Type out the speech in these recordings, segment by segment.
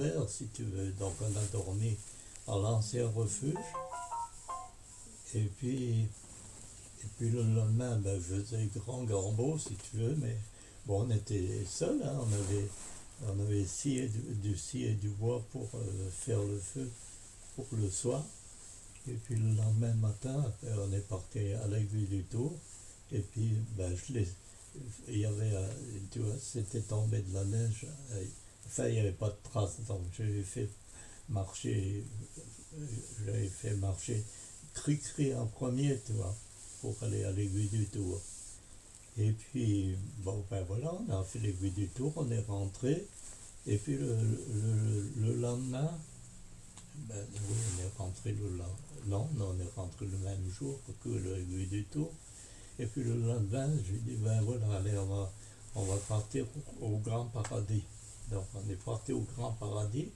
père, si tu veux. Donc on a dormi à l'ancien refuge. Et puis le lendemain, ben, je faisais grand beau, si tu veux, mais bon, on était seuls, hein, on avait du scie et du bois pour faire le feu pour le soir. Et puis le lendemain matin, on est parti à l'aiguille du Tour. Et puis, ben, il y avait, tu vois, c'était tombé de la neige. Enfin, il n'y avait pas de traces, donc marcher, j'avais fait marcher Cri-Cri en premier, tu vois, pour aller à l'aiguille du Tour. Et puis, bon, ben voilà, on a fait l'aiguille du Tour, on est rentré. Et puis le lendemain, ben oui, on est rentré le lendemain. Non, on est rentré le même jour que l'aiguille du Tour. Et puis le lendemain, je lui dis, ben voilà, allez, on va partir au Grand Paradis. Donc on est parti au Grand Paradis.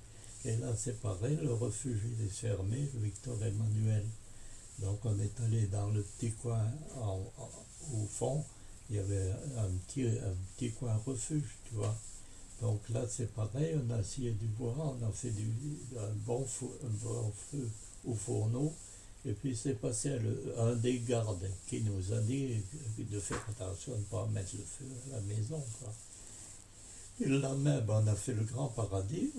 Et là, c'est pareil, le refuge il est fermé, le Victor Emmanuel. Donc on est allé dans le petit coin au fond, il y avait un petit coin refuge, tu vois. Donc là c'est pareil, on a scié du bois, on a fait un bon feu au fourneau, et puis c'est passé un des gardes qui nous a dit de faire attention de ne pas mettre le feu à la maison, quoi. Et le lendemain, ben, on a fait le Grand Paradis,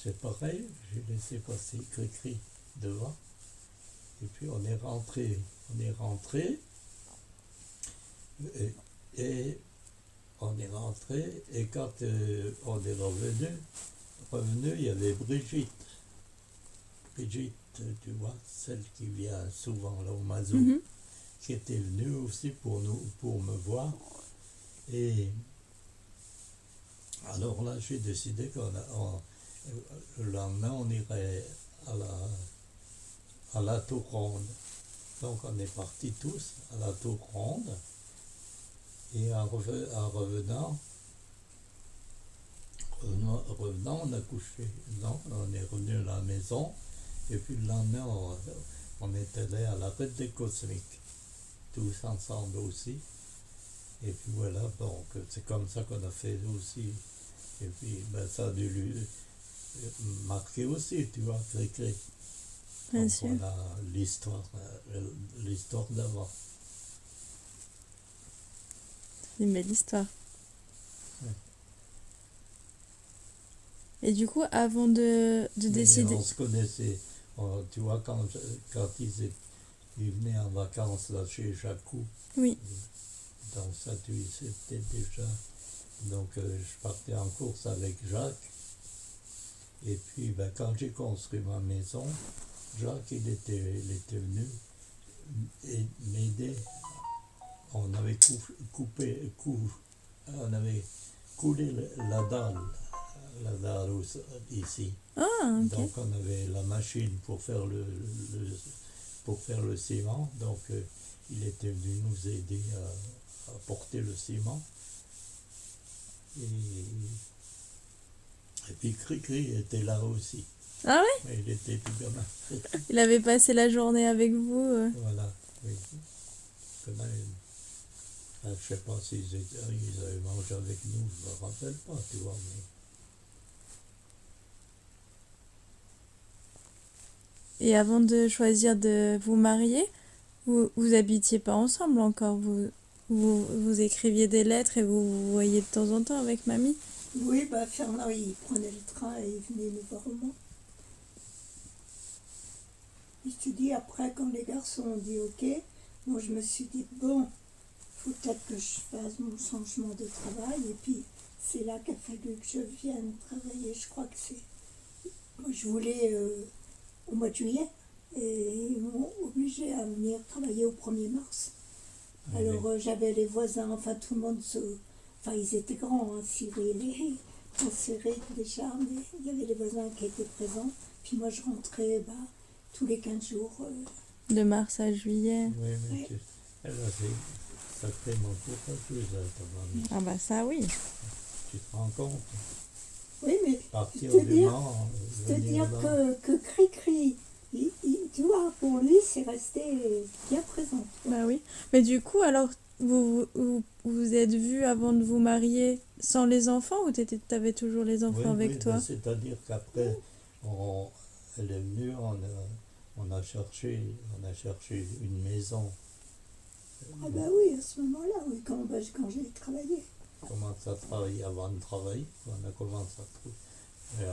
c'est pareil, j'ai laissé passer Cri-Cri devant. Et puis on est rentré, et on est rentré, et quand on est revenu, il y avait Brigitte, tu vois, celle qui vient souvent là au Mazou, Mhm. qui était venue aussi pour me voir. Et alors là, j'ai décidé le lendemain, on irait à la Tour Ronde. Donc on est partis tous à la Tour Ronde, et en revenant, on a couché. Non, on est revenu à la maison, et puis le lendemain, on est allé à la fête des Cosmiques, tous ensemble aussi. Et puis voilà, donc c'est comme ça qu'on a fait aussi. Et puis ben, ça a dû lui marquer aussi, tu vois, Cri-Cri. Bien Donc sûr. voilà l'histoire d'avant. C'est une belle histoire. Ouais. Et du coup, avant de Mais décider... on se connaissait, tu vois, quand ils venaient en vacances là chez Jacou, Oui, donc ça tu sais peut-être déjà. Donc je partais en course avec Jacques, et puis ben, quand j'ai construit ma maison, Jacques il était venu m'aider. On avait on avait coulé la dalle ici. ah, ok. Donc on avait la machine pour faire le ciment. Donc il était venu nous aider à porter le ciment. Et puis Cri-Cri était là aussi. Ah ouais? Mais il était tout gamin. Il avait passé la journée avec vous. Voilà, oui. Comme je ne sais pas s'ils avaient mangé avec nous, je ne me rappelle pas, tu vois. Et avant de choisir de vous marier, vous habitiez pas ensemble encore. Vous écriviez des lettres et vous voyez de temps en temps avec mamie. Oui, bah Fernand, il prenait le train et il venait nous voir au Mans. Et je te dis, après, quand les garçons ont dit OK, moi je me suis dit, bon, faut peut-être que je fasse mon changement de travail. Et puis, c'est là qu'il a fallu que je vienne travailler. Je crois que c'est... Moi, je voulais au mois de juillet. Et ils m'ont obligé à venir travailler au 1er mars. Oui, Alors, oui. j'avais les voisins, enfin, tout le monde Enfin, ils étaient grands, hein, Cyril et Cyril déjà, mais il y avait les voisins qui étaient présents. Puis moi, je rentrais tous les 15 jours. De mars à juillet. Oui, mais Ouais. elle a fait sacrément courageuse, ta mamie. Ah bah ça oui. Tu te rends compte? Oui, mais Partir te du dire, Mans, te venir dire là. que Cri-Cri, tu vois, pour lui, c'est resté bien présent. Bah oui. Mais du coup, alors, vous êtes vus avant de vous marier sans les enfants ou t'avais toujours les enfants Oui, avec oui, toi? ben, c'est-à-dire qu'après, elle est venue, on a cherché une maison. Ah bah oui, à ce moment-là, oui, quand j'ai travaillé. On commence à travailler avant de travailler. On a commencé à trouver. Et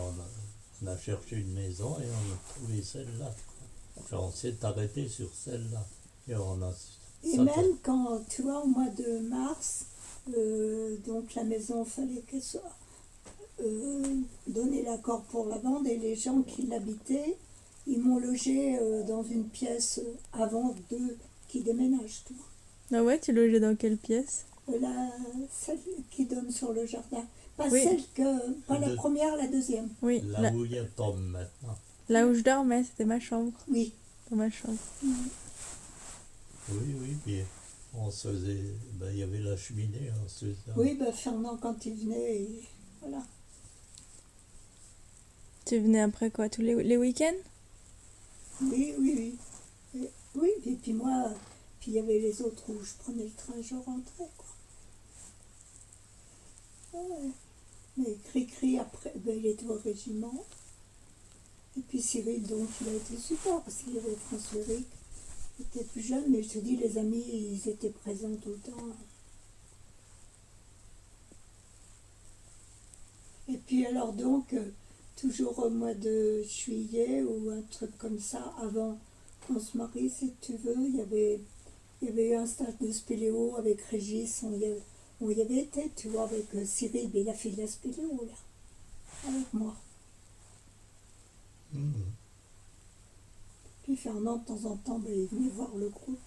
on a cherché une maison et on a trouvé celle-là. Enfin, on s'est arrêté sur celle-là. Et on a. Et ça même quand, tu vois, au mois de mars, donc la maison, fallait qu'elle soit donner l'accord pour la vente et les gens qui l'habitaient, ils m'ont logé dans une pièce avant d'eux qui déménagent, tu vois. Ah ouais, tu logeais dans quelle pièce? Celle qui donne sur le jardin. Pas Oui. pas la Le- première, la deuxième. Oui, Là où il y a Tom maintenant. là où je dormais, c'était ma chambre. Oui. Dans ma chambre. Oui, oui, puis on se faisait. Ben, il y avait la cheminée, on se faisait. Oui, ben Fernand, quand il venait, voilà. Tu venais après quoi? Tous les week-ends? Oui, oui, oui. Oui, et puis moi, puis il y avait les autres où je prenais le train, je rentrais, quoi. Ouais. Mais Cricri, après, ben, il était au régiment. Et puis Cyril, donc, il a été super, parce qu'il y avait François-Éric, il était plus jeune, mais je te dis, les amis, ils étaient présents tout le temps. Et puis alors donc, toujours au mois de juillet ou un truc comme ça, avant qu'on se marie, si tu veux, il y avait eu un stage de spéléo avec Régis, on y avait été, tu vois, avec Cyril, mais il a fait de la spéléo, là, avec moi. Mhm. Puis Fernand, de temps en temps, ben, il venait voir le groupe.